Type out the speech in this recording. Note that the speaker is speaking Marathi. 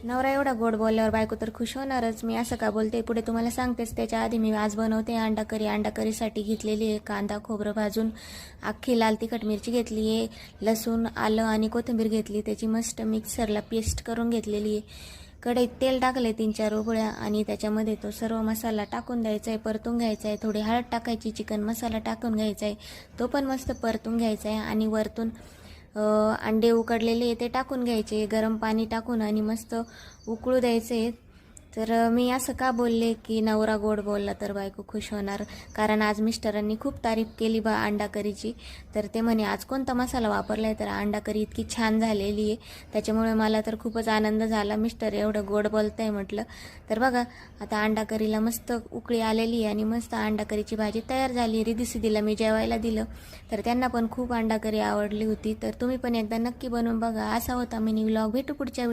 नवरा एवढा गोड बोलल्यावर बायको तर खुश होणारच. मी असं का बोलते पुढे तुम्हाला सांगतेच. त्याच्या आधी मी आज बनवते अंडा करी. अंडा करीसाठी घेतलेली आहे कांदा खोबरं भाजून, अख्खी लाल तिखट मिरची घेतली आहे, लसूण आलं आणि कोथिंबीर घेतली, त्याची मस्त मिक्सरला पेस्ट करून घेतलेली आहे. कढईत तेल टाकले 3-4 उकळ्या आणि त्याच्यामध्ये तो सर्व मसाला टाकून द्यायचा आहे, परतून घ्यायचा आहे. थोडी हळद टाकायची, चिकन मसाला टाकून घ्यायचा आहे, तो पण मस्त परतून घ्यायचा आहे आणि वरतून अंडे उकडलेले ते टाकून घ्यायचे, गरम पाणी टाकून आणि मस्त उकळू द्यायचे. तर मी असं का बोलले की नवरा गोड बोलला तर बायको खुश होणार, कारण आज मिस्टरांनी खूप तारीफ केली अंडा करीची. तर ते म्हणे आज कोणता मसाला वापरला आहे, तर अंडा करी इतकी छान झालेली आहे. त्याच्यामुळे मला तर खूपच आनंद झाला, मिस्टर एवढं गोड बोलत आहे म्हटलं. तर बघा आता अंडा करीला मस्त उकळी आलेली आहे आणि मस्त अंडा करीची भाजी तयार झाली. रिद्धी-सिद्धीला मी जेवायला दिलं, तर त्यांना पण खूप अंडा करी आवडली होती. तर तुम्ही पण एकदा नक्की बनवून बघा. असा होता मिनी व्लॉग. भेटू पुढच्या